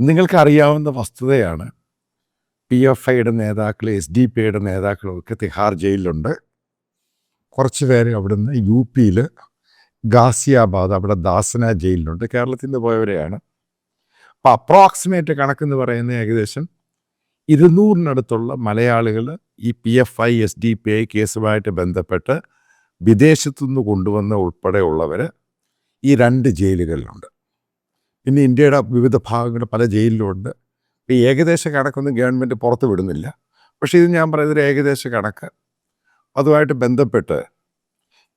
നിങ്ങൾക്കറിയാവുന്ന വസ്തുതയാണ് P F ഐയുടെ നേതാക്കൾ എസ് ഡി പി ഐയുടെ നേതാക്കളൊക്കെ തിഹാർ ജയിലിലുണ്ട്. കുറച്ച് പേര് അവിടുന്ന് യു പിയിൽ ഗാസിയാബാദ് അവിടെ ദാസന ജയിലിലുണ്ട്. കേരളത്തിൽ നിന്ന് പോയവരെയാണ്. അപ്പോൾ അപ്രോക്സിമേറ്റ് കണക്കെന്ന് പറയുന്നത് ഏകദേശം 200-നടുത്തുള്ള മലയാളികൾ ഈ P F I S D P I കേസുമായിട്ട് ബന്ധപ്പെട്ട് വിദേശത്തുനിന്ന് കൊണ്ടുവന്ന ഉൾപ്പെടെയുള്ളവർ ഈ 2 ജയിലുകളിലുണ്ട്. പിന്നെ ഇന്ത്യയുടെ വിവിധ ഭാഗങ്ങളിൽ പല ജയിലിലുമുണ്ട്. ഈ ഏകദേശ കണക്കൊന്നും ഗവൺമെൻറ് പുറത്ത് വിടുന്നില്ല. പക്ഷേ ഇത് ഞാൻ പറയുന്നൊരു ഏകദേശ കണക്ക്. അതുമായിട്ട് ബന്ധപ്പെട്ട്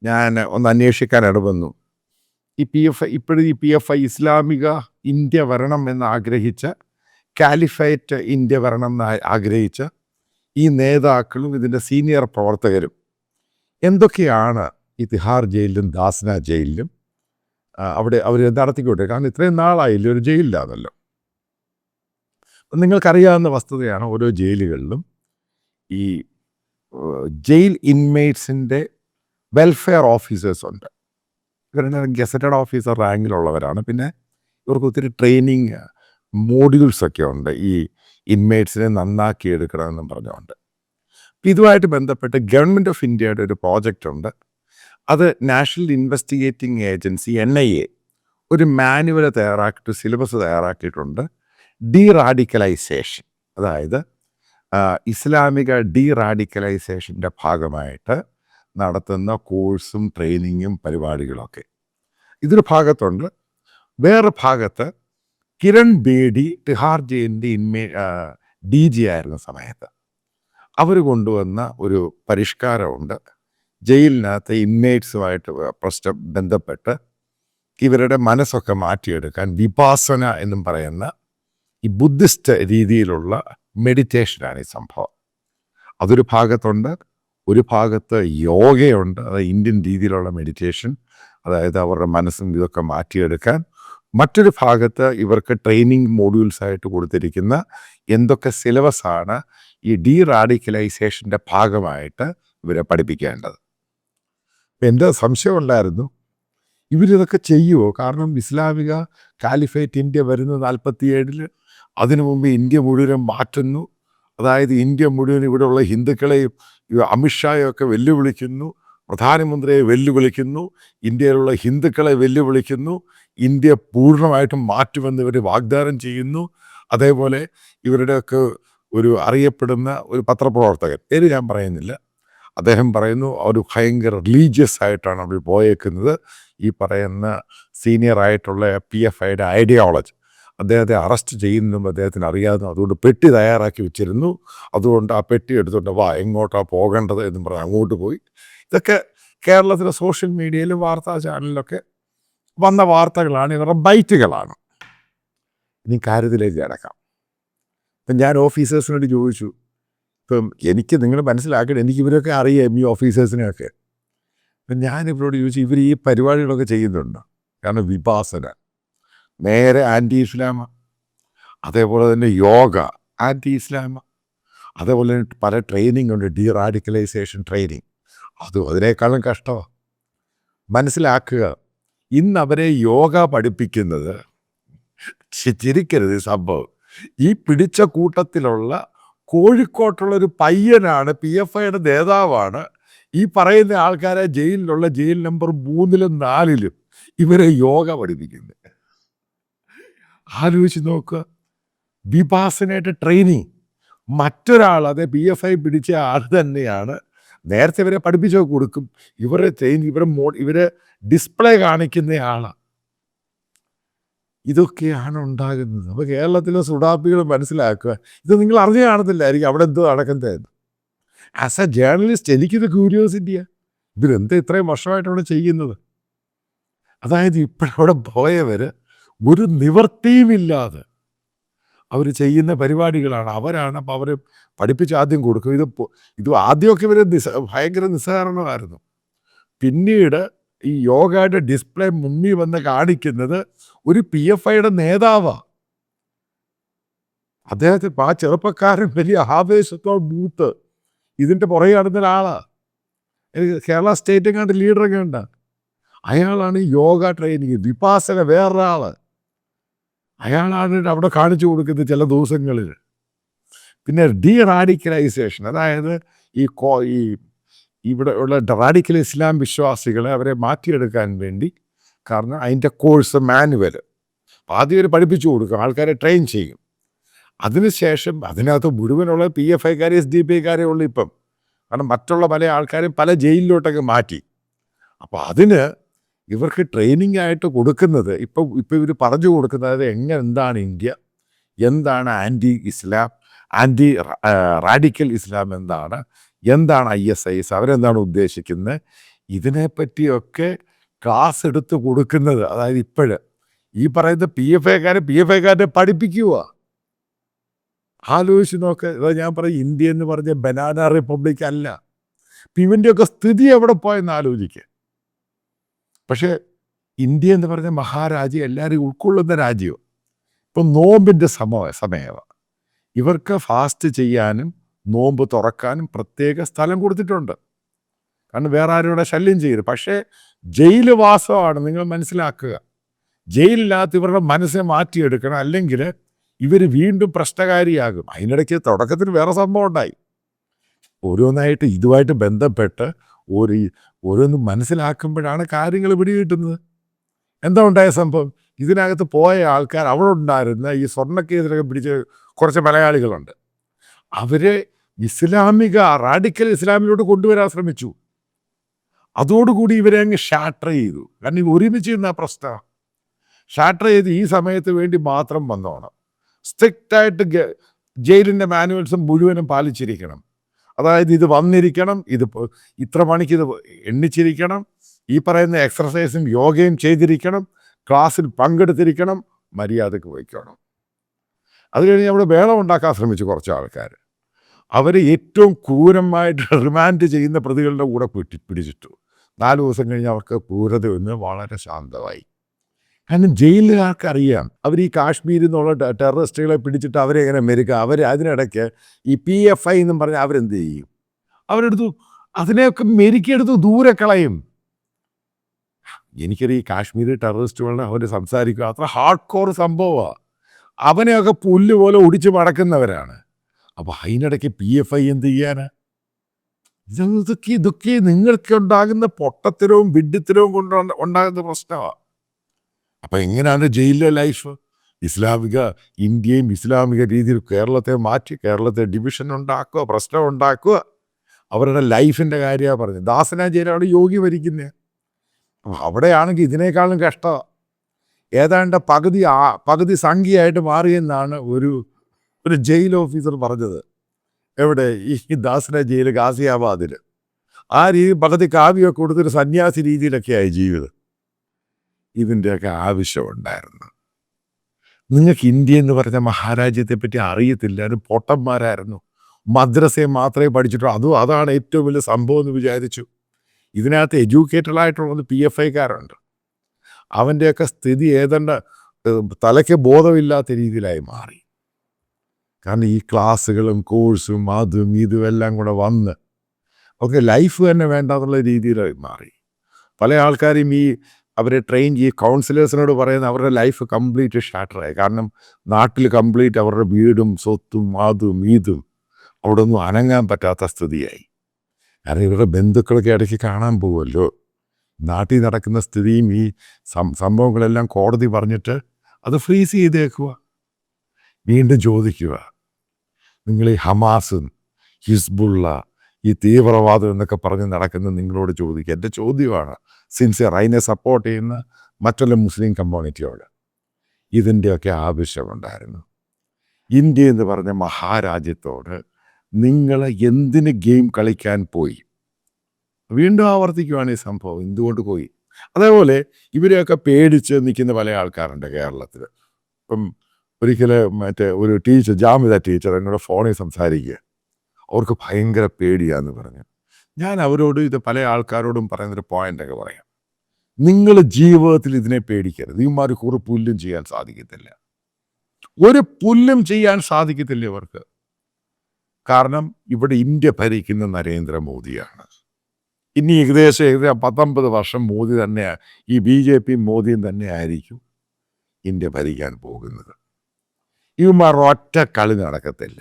ഞാൻ ഒന്ന് അന്വേഷിക്കാൻ ഇടവന്നു. ഈ പി എഫ് ഐ ഇസ്ലാമിക ഇന്ത്യ വരണം എന്ന് ആഗ്രഹിച്ച, കാലിഫൈറ്റ് ഇന്ത്യ വരണം എന്ന് ആഗ്രഹിച്ച ഈ നേതാക്കളും ഇതിൻ്റെ സീനിയർ പ്രവർത്തകരും എന്തൊക്കെയാണ് ഈ തിഹാർ ജയിലിലും ദാസന ജയിലിലും അവിടെ അവർ നടത്തിക്കൊണ്ടേ. കാരണം ഇത്രയും നാളായില്ല ഒരു ജയിലിലാണല്ലോ. നിങ്ങൾക്കറിയാവുന്ന വസ്തുതയാണ് ഓരോ ജയിലുകളിലും ഈ ജയിൽ ഇൻമേറ്റ്സിൻ്റെ വെൽഫെയർ ഓഫീസേഴ്സ് ഉണ്ട്. ഇവരുടെ ഗസറ്റഡ് ഓഫീസർ റാങ്കിലുള്ളവരാണ്. പിന്നെ ഇവർക്ക് ഒത്തിരി ട്രെയിനിങ് മോഡ്യൂൾസൊക്കെ ഉണ്ട് ഈ ഇൻമേറ്റ്സിനെ നന്നാക്കി എടുക്കണമെന്നും പറഞ്ഞുകൊണ്ട്. അപ്പം ഇതുമായിട്ട് ബന്ധപ്പെട്ട് ഗവൺമെൻറ് ഓഫ് ഇന്ത്യയുടെ ഒരു പ്രോജക്റ്റ് ഉണ്ട്. അത് നാഷണൽ ഇൻവെസ്റ്റിഗേറ്റിംഗ് ഏജൻസി NIA ഒരു മാനുവൽ തയ്യാറാക്കിയിട്ട് സിലബസ് തയ്യാറാക്കിയിട്ടുണ്ട്. ഡീറാഡിക്കലൈസേഷൻ, അതായത് ഇസ്ലാമിക ഡീറാഡിക്കലൈസേഷൻ്റെ ഭാഗമായിട്ട് നടത്തുന്ന കോഴ്സും ട്രെയിനിങ്ങും പരിപാടികളൊക്കെ ഇതൊരു ഭാഗത്തുണ്ട്. വേറെ ഭാഗത്ത് കിരൺ ബേഡി തിഹാർ ജയിലിൻ്റെ DG ആയിരുന്ന സമയത്ത് അവർ കൊണ്ടുവന്ന ഒരു പരിഷ്കാരമുണ്ട്. ജയിലിനകത്ത് ഇൻമേറ്റ്സുമായിട്ട് ബന്ധപ്പെട്ട് ഇവരുടെ മനസ്സൊക്കെ മാറ്റിയെടുക്കാൻ വിപാസന എന്നും പറയുന്ന ഈ ബുദ്ധിസ്റ്റ് രീതിയിലുള്ള മെഡിറ്റേഷനാണ് ഈ സംഭവം. അതൊരു ഭാഗത്തുണ്ട്. ഒരു ഭാഗത്ത് യോഗയുണ്ട്, അത് ഇന്ത്യൻ രീതിയിലുള്ള മെഡിറ്റേഷൻ, അതായത് അവരുടെ മനസ്സും ഇതൊക്കെ മാറ്റിയെടുക്കാൻ. മറ്റൊരു ഭാഗത്ത് ഇവർക്ക് ട്രെയിനിങ് മോഡ്യൂൾസായിട്ട് കൊടുത്തിരിക്കുന്ന എന്തൊക്കെ സിലബസാണ് ഈ ഡീറാഡിക്കലൈസേഷൻ്റെ ഭാഗമായിട്ട് ഇവരെ പഠിപ്പിക്കേണ്ടത്. എൻ്റെ സംശയം ഉണ്ടായിരുന്നു, ഇവരിതൊക്കെ ചെയ്യുമോ? കാരണം ഇസ്ലാമിക കാലിഫേറ്റ് ഇന്ത്യ വരുന്നത് 47-ൽ. അതിനു മുമ്പ് ഇന്ത്യ മുഴുവൻ മാറ്റുന്നു. അതായത് ഇന്ത്യ മുഴുവൻ ഇവിടെയുള്ള ഹിന്ദുക്കളെയും അമിത്ഷായൊക്കെ വെല്ലുവിളിക്കുന്നു, പ്രധാനമന്ത്രിയെ വെല്ലുവിളിക്കുന്നു, ഇന്ത്യയിലുള്ള ഹിന്ദുക്കളെ വെല്ലുവിളിക്കുന്നു, ഇന്ത്യ പൂർണ്ണമായിട്ടും മാറ്റുമെന്ന് ഇവർ വാഗ്ദാനം ചെയ്യുന്നു. അതേപോലെ ഇവരുടെയൊക്കെ ഒരു അറിയപ്പെടുന്ന ഒരു പത്രപ്രവർത്തകൻ, പേര് ഞാൻ പറയുന്നില്ല, അദ്ദേഹം പറയുന്നു ഒരു ഭയങ്കര റിലീജിയസ് ആയിട്ടാണ് അവർ പോയേക്കുന്നത്. ഈ പറയുന്ന സീനിയർ ആയിട്ടുള്ള PF ഐയുടെ ഐഡിയോളജി അദ്ദേഹത്തെ അറസ്റ്റ് ചെയ്യുന്നതും അദ്ദേഹത്തിന് അറിയാവുന്നു. അതുകൊണ്ട് പെട്ടി തയ്യാറാക്കി വെച്ചിരുന്നു. അതുകൊണ്ട് ആ പെട്ടി എടുത്തുകൊണ്ട് വാ, എങ്ങോട്ടാണ് പോകേണ്ടത് എന്നും പറഞ്ഞ് അങ്ങോട്ട് പോയി. ഇതൊക്കെ കേരളത്തിലെ സോഷ്യൽ മീഡിയയിലും വാർത്താ ചാനലിലൊക്കെ വന്ന വാർത്തകളാണ്, ഇവരുടെ ബൈറ്റുകളാണ്. ഇനി കാര്യത്തിലേക്ക് കിടക്കാം. ഇപ്പം ഞാൻ ഓഫീസേഴ്സിനോട് ചോദിച്ചു, ഇപ്പം എനിക്ക് നിങ്ങൾ മനസ്സിലാക്കണം, എനിക്ക് ഇവരൊക്കെ അറിയാം, ഈ ഓഫീസേഴ്സിനെയൊക്കെ. അപ്പം ഞാനിവരോട് ചോദിച്ചു, ഇവർ ഈ പരിപാടികളൊക്കെ ചെയ്യുന്നുണ്ടോ? കാരണം വിപാസന നേരെ ആൻറ്റി ഇസ്ലാമ, അതേപോലെ തന്നെ യോഗ ആൻറ്റി ഇസ്ലാമ, അതേപോലെ തന്നെ പല ട്രെയിനിങ് ഉണ്ട്, ഡീറാഡിക്കലൈസേഷൻ ട്രെയിനിങ്. അതിനേക്കാളും കഷ്ടമാണ്. മനസ്സിലാക്കുക, ഇന്ന് അവരെ യോഗ പഠിപ്പിക്കുന്നത്, ചിരിക്കരുത് സംഭവം, ഈ പിടിച്ച കൂട്ടത്തിലുള്ള കോഴിക്കോട്ടുള്ളൊരു പയ്യനാണ്, PF ഐയുടെ നേതാവാണ്. ഈ പറയുന്ന ആൾക്കാരെ ജയിലിലുള്ള ജയിൽ നമ്പർ 3-ലും 4-ലും ഇവരെ യോഗ പഠിപ്പിക്കുന്നത്. ആലോചിച്ച് നോക്കുക, വിപാസനയുടെ ട്രെയിനിങ്. മറ്റൊരാൾ, അതേ PF ഐ പിടിച്ച ആൾ തന്നെയാണ് നേരത്തെ ഇവരെ പഠിപ്പിച്ചു കൊടുക്കും. ഇവരെ ഇവരെ ഡിസ്പ്ലേ കാണിക്കുന്ന ആളാണ്. ഇതൊക്കെയാണ് ഉണ്ടാകുന്നത്. അപ്പോൾ കേരളത്തിലെ സുഡാപ്പികൾ മനസ്സിലാക്കുക, ഇത് നിങ്ങൾ അറിഞ്ഞു കാണത്തില്ലായിരിക്കും അവിടെ എന്തോ നടക്കുന്നത്. ആസ് എ ജേർണലിസ്റ്റ് എനിക്കിത് ക്യൂരിയോസിറ്റിയാണ്, ഇവരെന്താ ഇത്രയും വർഷമായിട്ടവിടെ ചെയ്യുന്നത്? അതായത് ഇപ്പോഴവിടെ പോയവർ ഒരു നിവൃത്തിയുമില്ലാതെ അവർ ചെയ്യുന്ന പരിപാടികളാണ്, അവരാണ്. അപ്പോൾ അവർ പഠിപ്പിച്ച് ആദ്യം കൊടുക്കും. ഇത് ആദ്യമൊക്കെ ഇവർ ഭയങ്കര നിസ്സാരണമായിരുന്നു. പിന്നീട് ഈ യോഗയുടെ ഡിസ്പ്ലേ മുന്നിൽ വന്ന് കാണിക്കുന്നത് ഒരു PF ഐയുടെ നേതാവാണ്. അദ്ദേഹത്തെ ആ ചെറുപ്പക്കാരൻ വലിയ ആവേശത്തോട് മൂത്ത് ഇതിൻ്റെ പുറകെ നടന്ന ഒരാളാണ്. കേരള സ്റ്റേറ്റ് കണ്ട് ലീഡറൊക്കെ ഉണ്ട്. അയാളാണ് യോഗ ട്രെയിനിങ്. വിപാസന വേറൊരാൾ. അയാളാണ് അവിടെ കാണിച്ചു കൊടുക്കുന്നത് ചില ദിവസങ്ങളിൽ. പിന്നെ റാഡിക്കലൈസേഷൻ, അതായത് ഈ ഇവിടെ ഉള്ള റാഡിക്കൽ ഇസ്ലാം വിശ്വാസികളെ അവരെ മാറ്റിയെടുക്കാൻ വേണ്ടി, കാരണം അതിൻ്റെ കോഴ്സ് മാനുവൽ ആദ്യം അവർ പഠിപ്പിച്ചു കൊടുക്കും, ആൾക്കാരെ ട്രെയിൻ ചെയ്യും. അതിനുശേഷം അതിനകത്ത് മുഴുവനുള്ള PFIക്കാർ SDP ഉള്ളു ഇപ്പം. കാരണം മറ്റുള്ള പല ആൾക്കാരും പല ജയിലിലോട്ടൊക്കെ മാറ്റി. അപ്പോൾ അതിന് ഇവർക്ക് ട്രെയിനിങ് ആയിട്ട് കൊടുക്കുന്നത് ഇപ്പം ഇവർ പറഞ്ഞു കൊടുക്കുന്നത് എന്താണ് ഇന്ത്യ, എന്താണ് ആൻറ്റി ഇസ്ലാം, ആൻറ്റി റാഡിക്കൽ ഇസ്ലാം എന്താണ് ISIS, അവരെന്താണ് ഉദ്ദേശിക്കുന്നത്, ഇതിനെപ്പറ്റിയൊക്കെ ക്ലാസ് എടുത്ത് കൊടുക്കുന്നത്. അതായത് ഇപ്പോഴ് ഈ പറയുന്ന PFIക്കാരെ പഠിപ്പിക്കുക. ആലോചിച്ച് നോക്ക്. ഞാൻ പറയും, ഇന്ത്യ എന്ന് പറഞ്ഞ ബനാന റിപ്പബ്ലിക് അല്ല. ഇവൻ്റെയൊക്കെ സ്ഥിതി എവിടെ പോയെന്ന് ആലോചിക്കുക. പക്ഷേ ഇന്ത്യ എന്ന് പറഞ്ഞ മഹാരാജ്യം എല്ലാവരും ഉൾക്കൊള്ളുന്ന രാജ്യവും. ഇപ്പം നോമ്പിൻ്റെ സമയമാണ്. ഇവർക്ക് ഫാസ്റ്റ് ചെയ്യാനും നോമ്പ് തുറക്കാനും പ്രത്യേക സ്ഥലം കൊടുത്തിട്ടുണ്ട്. കാരണം വേറെ ആരും ഇവിടെ ശല്യം ചെയ്യരുത്. പക്ഷേ ജയിൽ വാസമാണ്, നിങ്ങൾ മനസ്സിലാക്കുക. ജയിലിനകത്ത് ഇവരുടെ മനസ്സിനെ മാറ്റിയെടുക്കണം, അല്ലെങ്കിൽ ഇവർ വീണ്ടും പ്രശ്നകാരിയാകും. അതിനിടയ്ക്ക് തുടക്കത്തിൽ വേറെ സംഭവം ഉണ്ടായി. ഓരോന്നായിട്ട് ഇതുമായിട്ട് ബന്ധപ്പെട്ട് ഓരോന്ന് മനസ്സിലാക്കുമ്പോഴാണ് കാര്യങ്ങൾ പിടികിട്ടുന്നത്. എന്താ ഉണ്ടായ സംഭവം? ഇതിനകത്ത് പോയ ആൾക്കാർ, അവിടെ ഉണ്ടായിരുന്ന ഈ സ്വർണ്ണക്കേസിലൊക്കെ പിടിച്ച കുറച്ച് മലയാളികളുണ്ട്. അവരെ റാഡിക്കൽ ഇസ്ലാമിലോട്ട് കൊണ്ടുവരാൻ ശ്രമിച്ചു. അതോടുകൂടി ഇവരെ അങ്ങ് ഷാട്ടർ ചെയ്തു. കാരണം ഇവ ഒരുമിച്ച് ചെയ്യുന്ന പ്രശ്നം ഷാട്ടർ ചെയ്ത് ഈ സമയത്ത് വേണ്ടി മാത്രം വന്നോണം. സ്ട്രിക്റ്റായിട്ട് ജയിലിൻ്റെ മാനുവൽസും മുഴുവനും പാലിച്ചിരിക്കണം. അതായത് ഇത് വന്നിരിക്കണം, ഇത് ഇത്ര മണിക്ക് ഇത് എണ്ണിച്ചിരിക്കണം, ഈ പറയുന്ന എക്സർസൈസും യോഗയും ചെയ്തിരിക്കണം, ക്ലാസ്സിൽ പങ്കെടുത്തിരിക്കണം, മര്യാദക്ക് വയ്ക്കണം. അത് കഴിഞ്ഞ് അവിടെ വേളം ഉണ്ടാക്കാൻ ശ്രമിച്ചു കുറച്ച് ആൾക്കാർ. അവർ ഏറ്റവും ക്രൂരമായിട്ട് റിമാൻഡ് ചെയ്യുന്ന പ്രതികളുടെ കൂടെ പിടിച്ചിട്ടു. 4 ദിവസം കഴിഞ്ഞ് അവർക്ക് ക്രൂരത ഒന്ന് വളരെ ശാന്തമായി. കാരണം ജയിലുകാർക്ക് അറിയാം, അവർ ഈ കാശ്മീരിൽ നിന്നുള്ള ടെററിസ്റ്റുകളെ പിടിച്ചിട്ട് അവരെ എങ്ങനെ മെരുക്കുക. അതിനിടയ്ക്ക് ഈ PFI എന്നും പറഞ്ഞാൽ അവരെന്ത് ചെയ്യും? അവരെടുത്തു അതിനെയൊക്കെ മെരുക്കിയെടുത്ത് ദൂരെ കളയും. എനിക്കറിയാം, ഈ കാശ്മീരി ടെററിസ്റ്റുകളുടെ അവർ സംസാരിക്കുക അത്ര ഹാർഡ് കോർ സംഭവമാണ്. അവനെയൊക്കെ പുല്ല് പോലെ ഒടിച്ച് മടക്കുന്നവരാണ്. അപ്പോൾ അതിനിടയ്ക്ക് PFI എന്ത് ചെയ്യാനാ? ഇതൊക്കെ നിങ്ങൾക്ക് ഉണ്ടാകുന്ന പൊട്ടത്തരവും വിഡ്ഢിത്തരവും കൊണ്ട് ഉണ്ടാകുന്ന പ്രശ്നമാണ്. അപ്പം എങ്ങനെയാണ് ജയിലിലെ ലൈഫ്? ഇന്ത്യയും ഇസ്ലാമിക രീതിയിൽ കേരളത്തെ മാറ്റി, കേരളത്തെ ഡിവിഷൻ ഉണ്ടാക്കുക, പ്രശ്നം ഉണ്ടാക്കുക. അവരുടെ ലൈഫിൻ്റെ കാര്യമാണ് പറഞ്ഞത്. ദാസന ജയിലാണ് യോഗി ഭരിക്കുന്നത്. അവിടെയാണെങ്കിൽ ഇതിനേക്കാളും കഷ്ടമാണ്. ഏതാണ്ട് പകുതി സംഖ്യയായിട്ട് മാറിയെന്നാണ് ഒരു ജയിൽ ഓഫീസർ പറഞ്ഞത്. എവിടെ? ഈ ദാസന ജയിൽ ഗാസിയാബാദിൽ. ആ പകുതി കാവ്യമൊക്കെ കൊടുത്തൊരു സന്യാസി രീതിയിലൊക്കെയായി ജീവിതം. ഇതിൻ്റെയൊക്കെ ആവശ്യമുണ്ടായിരുന്നു. നിങ്ങൾക്ക് ഇന്ത്യ എന്ന് പറഞ്ഞ മഹാരാജ്യത്തെ പറ്റി അറിയത്തില്ല. ഒരു പൊട്ടന്മാരായിരുന്നു. മദ്രസയെ മാത്രമേ പഠിച്ചിട്ടുള്ളൂ. അതാണ് ഏറ്റവും വലിയ സംഭവം എന്ന് വിചാരിച്ചു. ഇതിനകത്ത് എഡ്യൂക്കേറ്റഡ് ആയിട്ടുള്ളത് PFIക്കാരുണ്ട്. അവൻ്റെയൊക്കെ സ്ഥിതി ഏതാണ്ട് തലയ്ക്ക് ബോധമില്ലാത്ത രീതിയിലായി മാറി. കാരണം ഈ ക്ലാസ്സുകളും കോഴ്സും അതും ഇതും എല്ലാം കൂടെ വന്ന് ലൈഫ് തന്നെ വേണ്ടാന്നുള്ള രീതിയിലായി മാറി. പല ആൾക്കാരും അവരെ ട്രെയിൻ കൗൺസിലേഴ്സിനോട് പറയുന്ന അവരുടെ ലൈഫ് കംപ്ലീറ്റ് ഷാട്ടറായി. കാരണം നാട്ടിൽ കംപ്ലീറ്റ് അവരുടെ വീടും സ്വത്തും അതും ഇതും അവിടെ ഒന്നും അനങ്ങാൻ പറ്റാത്ത സ്ഥിതിയായി. കാരണം ഇവരുടെ ബന്ധുക്കളൊക്കെ ഇടയ്ക്ക് കാണാൻ പോകുമല്ലോ. നാട്ടിൽ നടക്കുന്ന സ്ഥിതിയും ഈ സംഭവങ്ങളെല്ലാം കോടതി പറഞ്ഞിട്ട് അത് ഫ്രീസ് ചെയ്തേക്കുക. വീണ്ടും ചോദിക്കുക, നിങ്ങൾ ഈ ഹമാസും ഹിസ്ബുള്ള ഈ തീവ്രവാദം എന്നൊക്കെ പറഞ്ഞ് നടക്കുന്ന നിങ്ങളോട് ചോദിക്കുക. എൻ്റെ ചോദ്യമാണ് സിൻസിയർ, അതിനെ സപ്പോർട്ട് ചെയ്യുന്ന മറ്റുള്ള മുസ്ലിം കമ്മ്യൂണിറ്റിയോട്. ഇതിൻ്റെയൊക്കെ ആവശ്യമുണ്ടായിരുന്നു. ഇന്ത്യ എന്ന് പറഞ്ഞ മഹാരാജ്യത്തോട് നിങ്ങൾ എന്തിന് ഗെയിം കളിക്കാൻ പോയി? വീണ്ടും ആവർത്തിക്കുകയാണ് ഈ സംഭവം. എന്തുകൊണ്ട് പോയി? അതേപോലെ ഇവരെയൊക്കെ പേടിച്ച് നിൽക്കുന്ന പല ആൾക്കാരുണ്ട് കേരളത്തിൽ. ഇപ്പം ഒരിക്കലും ഒരു ടീച്ചർ, ജാമിത ടീച്ചർ എന്നോട് ഫോണിൽ സംസാരിക്കുക. അവർക്ക് ഭയങ്കര പേടിയാന്ന് പറഞ്ഞു. ഞാൻ അവരോട് ഇത് പല ആൾക്കാരോടും പറയുന്നൊരു പോയിൻ്റൊക്കെ പറയാം. നിങ്ങൾ ജീവിതത്തിൽ ഇതിനെ പേടിക്കരുത്. ഇവന്മാർ ഒരു പുല്ലും ചെയ്യാൻ സാധിക്കത്തില്ല. ഒരു പുല്ലും ചെയ്യാൻ സാധിക്കത്തില്ല ഇവർക്ക്. കാരണം ഇവിടെ ഇന്ത്യ ഭരിക്കുന്ന നരേന്ദ്രമോദിയാണ്. ഇനി ഏകദേശം 19 വർഷം മോദി തന്നെയാണ്. ഈ BJP മോദിയും തന്നെ ആയിരിക്കും. ഇന്ത്യ ഭരിക്കാൻ പോകുന്നത്. ഇവന്മാർ ഒറ്റ കളി നടക്കത്തില്ല,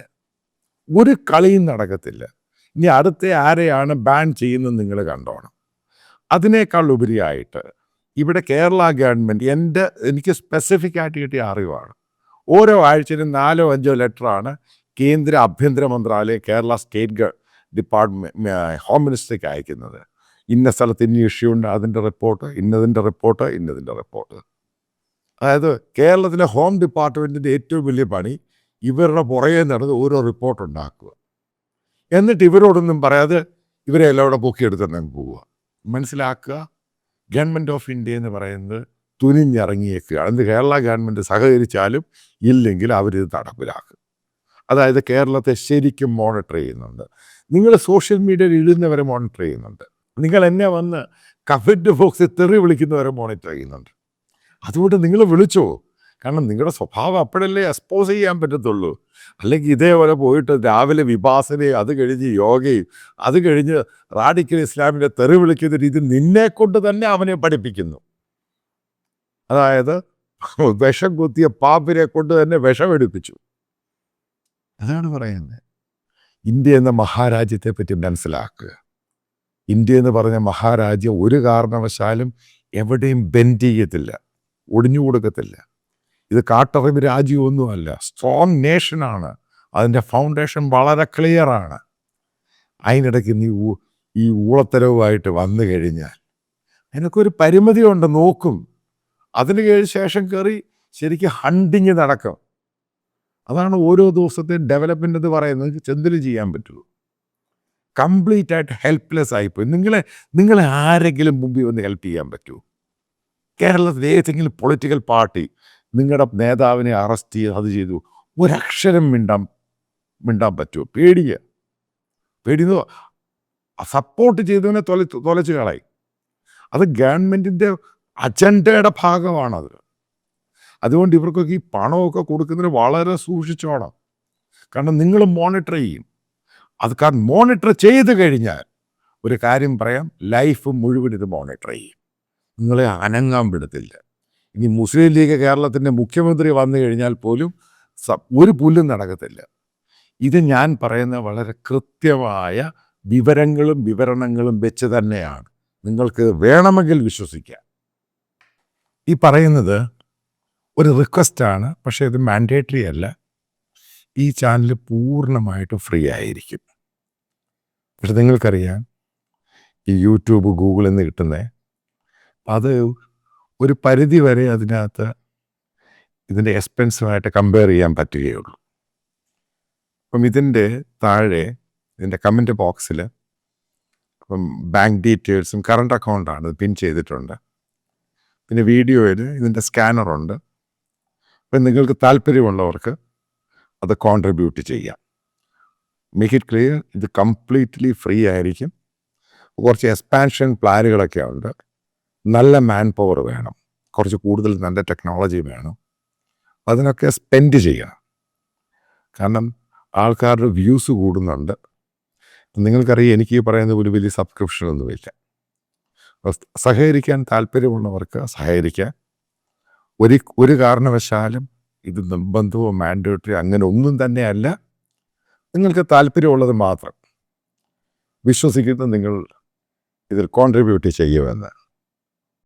ഒരു കളിയും നടക്കത്തില്ല. ഇനി അടുത്ത ആരെയാണ് ബാൻ ചെയ്യുന്നത് നിങ്ങൾ കണ്ടോണം. അതിനേക്കാൾ ഉപരിയായിട്ട് ഇവിടെ കേരള ഗവൺമെൻറ് എനിക്ക് സ്പെസിഫിക് ആയിട്ട് കിട്ടിയ അറിവാണ്, ഓരോ ആഴ്ചയിലും 4-5 ലെറ്ററാണ് കേന്ദ്ര ആഭ്യന്തര മന്ത്രാലയം കേരള സ്റ്റേറ്റ് ഡിപ്പാർട്ട്മെൻറ്റ് ഹോം മിനിസ്റ്റർക്ക് അയക്കുന്നത്. ഇന്ന സ്ഥലത്ത് ഇന്ന ഇഷ്യൂ ഉണ്ട്, അതിൻ്റെ റിപ്പോർട്ട്, ഇന്നതിൻ്റെ റിപ്പോർട്ട്, ഇന്നതിൻ്റെ റിപ്പോർട്ട്. അതായത് കേരളത്തിലെ ഹോം ഡിപ്പാർട്ട്മെൻറ്റിൻ്റെ ഏറ്റവും വലിയ പണി ഇവരുടെ പുറകെ നടന്ന് ഓരോ റിപ്പോർട്ട് ഉണ്ടാക്കുക, എന്നിട്ട് ഇവരോടൊന്നും പറയാതെ ഇവരെ എല്ലാവരും പൊക്കിയെടുത്തിട്ടുണ്ടെങ്കിൽ പോവുക. മനസ്സിലാക്കുക, ഗവൺമെൻറ് ഓഫ് ഇന്ത്യ എന്ന് പറയുന്നത് തുനിഞ്ഞിറങ്ങിയേക്കുകയാണ്. എന്ത് കേരള ഗവൺമെൻറ് സഹകരിച്ചാലും ഇല്ലെങ്കിൽ അവരിത് നടപ്പിലാക്കും. അതായത് കേരളത്തെ ശരിക്കും മോണിറ്റർ ചെയ്യുന്നുണ്ട്. നിങ്ങൾ സോഷ്യൽ മീഡിയയിൽ ഇടുന്നവരെ മോണിറ്റർ ചെയ്യുന്നുണ്ട്. നിങ്ങൾ എന്നെ വന്ന് കമൻറ്റ് ബോക്സിൽ തെറി വിളിക്കുന്നവരെ മോണിറ്റർ ചെയ്യുന്നുണ്ട്. അതുകൊണ്ട് നിങ്ങൾ വിളിച്ചോ, കാരണം നിങ്ങളുടെ സ്വഭാവം അപ്പോഴല്ലേ എക്സ്പോസ് ചെയ്യാൻ പറ്റത്തുള്ളൂ. അല്ലെങ്കിൽ ഇതേപോലെ പോയിട്ട് രാവിലെ വിപാസനയും അത് കഴിഞ്ഞ് യോഗയും അത് കഴിഞ്ഞ് റാഡിക്കൽ ഇസ്ലാമിൻ്റെ തെറി വിളിക്കുന്ന രീതി നിന്നെക്കൊണ്ട് തന്നെ അവനെ പഠിപ്പിക്കുന്നു. അതായത് വിഷം കുത്തിയ പാമ്പിനെ കൊണ്ട് തന്നെ വിഷമെടുപ്പിച്ചു. അതാണ് പറയുന്നത്. ഇന്ത്യ എന്ന മഹാരാജ്യത്തെ പറ്റി മനസ്സിലാക്കുക. ഇന്ത്യ എന്ന് പറഞ്ഞ മഹാരാജ്യം ഒരു കാരണവശാലും എവിടെയും ബെൻഡ് ചെയ്യത്തില്ല, ഒടിഞ്ഞു കൊടുക്കത്തില്ല. ഇത് കാട്ടറിവ് രാജ്യമൊന്നുമല്ല, സ്ട്രോങ് നേഷനാണ്. അതിൻ്റെ ഫൗണ്ടേഷൻ വളരെ ക്ലിയറാണ്. അതിനിടയ്ക്ക് നീ ഈ ഊളത്തരവുമായിട്ട് വന്നു കഴിഞ്ഞാൽ അതിനൊക്കെ പരിമിതിയുണ്ട്, നോക്കും. അതിന് ശേഷം കയറി ശരിക്കും ഹണ്ടിങ് നടക്കും. അതാണ് ഓരോ ദിവസത്തെ ഡെവലപ്മെൻ്റ് എന്ന് പറയുന്നത്. ചെന്തിൽ ചെയ്യാൻ പറ്റുള്ളൂ. കംപ്ലീറ്റ് ആയിട്ട് ഹെൽപ്ലെസ് ആയിപ്പോയി. നിങ്ങളെ ആരെങ്കിലും മുമ്പിൽ വന്ന് ഹെൽപ്പ് ചെയ്യാൻ പറ്റുമോ? കേരളത്തിൽ ഏതെങ്കിലും പൊളിറ്റിക്കൽ പാർട്ടി നിങ്ങളുടെ നേതാവിനെ അറസ്റ്റ് ചെയ്ത് അത് ചെയ്തു ഒരക്ഷരം മിണ്ടാൻ പറ്റുമോ? പേടിയോ? സപ്പോർട്ട് ചെയ്തവനെ തൊലച്ച് കളായി. അത് ഗവൺമെൻറ്റിൻ്റെ അജണ്ടയുടെ ഭാഗമാണത്. അതുകൊണ്ട് ഇവർക്കൊക്കെ ഈ പണമൊക്കെ കൊടുക്കുന്നതിന് വളരെ സൂക്ഷിച്ചോണം. കാരണം നിങ്ങൾ മോണിറ്റർ ചെയ്യും. അത് കാരണം മോണിറ്റർ ചെയ്ത് കഴിഞ്ഞാൽ ഒരു കാര്യം പറയാം, ലൈഫ് മുഴുവൻ ഇത് മോണിറ്റർ ചെയ്യും, നിങ്ങളെ അനങ്ങാൻ വിടത്തില്ല. ഇനി മുസ്ലിം ലീഗ് കേരളത്തിൻ്റെ മുഖ്യമന്ത്രി വന്നു കഴിഞ്ഞാൽ പോലും ഒരു പുല്ലും നടക്കത്തില്ല. ഇത് ഞാൻ പറയുന്ന വളരെ കൃത്യമായ വിവരങ്ങളും വിവരണങ്ങളും വെച്ച് തന്നെയാണ്. നിങ്ങൾക്ക് വേണമെങ്കിൽ വിശ്വസിക്കാം. ഈ പറയുന്നത് ഒരു റിക്വസ്റ്റാണ്, പക്ഷേ ഇത് മാൻഡേറ്ററി അല്ല. ഈ ചാനൽ പൂർണ്ണമായിട്ടും ഫ്രീ ആയിരിക്കും. പക്ഷെ നിങ്ങൾക്കറിയാം, ഈ യൂട്യൂബ് ഗൂഗിളിൽ നിന്ന് കിട്ടുന്നത് അത് ഒരു പരിധി വരെ അതിനകത്ത് ഇതിൻ്റെ എക്സ്പെൻസുമായിട്ട് കമ്പയർ ചെയ്യാൻ പറ്റുകയുള്ളൂ. അപ്പം ഇതിൻ്റെ താഴെ ഇതിൻ്റെ കമൻറ്റ് ബോക്സിൽ ബാങ്ക് ഡീറ്റെയിൽസും കറണ്ട് അക്കൗണ്ടാണ് പിൻ ചെയ്തിട്ടുണ്ട്. പിന്നെ വീഡിയോയിൽ ഇതിൻ്റെ സ്കാനറുണ്ട്. അപ്പം നിങ്ങൾക്ക് താല്പര്യമുള്ളവർക്ക് അത് കോൺട്രിബ്യൂട്ട് ചെയ്യാം. മേക്ക് ഇറ്റ് ക്ലിയർ, ഇത് കംപ്ലീറ്റ്ലി ഫ്രീ ആയിരിക്കും. കുറച്ച് എക്സ്പാൻഷൻ പ്ലാനുകളൊക്കെ ഉണ്ട്. നല്ല മാൻ പവർ വേണം, കുറച്ച് കൂടുതൽ നല്ല ടെക്നോളജി വേണം. അതിനൊക്കെ സ്പെൻഡ് ചെയ്യണം. കാരണം ആൾക്കാരുടെ വ്യൂസ് കൂടുന്നുണ്ട്. നിങ്ങൾക്കറിയാം, എനിക്ക് ഈ പറയുന്ന ഒരു വലിയ സബ്സ്ക്രിപ്ഷനൊന്നുമില്ല. സഹകരിക്കാൻ താല്പര്യമുള്ളവർക്ക് സഹകരിക്കാൻ. ഒരു കാരണവശാലും ഇത് നിർബന്ധമോ മാൻഡേറ്ററി അങ്ങനെ ഒന്നും തന്നെയല്ല. നിങ്ങൾക്ക് താല്പര്യമുള്ളത് മാത്രം വിശ്വസിക്കുന്ന നിങ്ങൾ ഇതിൽ കോൺട്രിബ്യൂട്ട് ചെയ്യുമെന്ന്.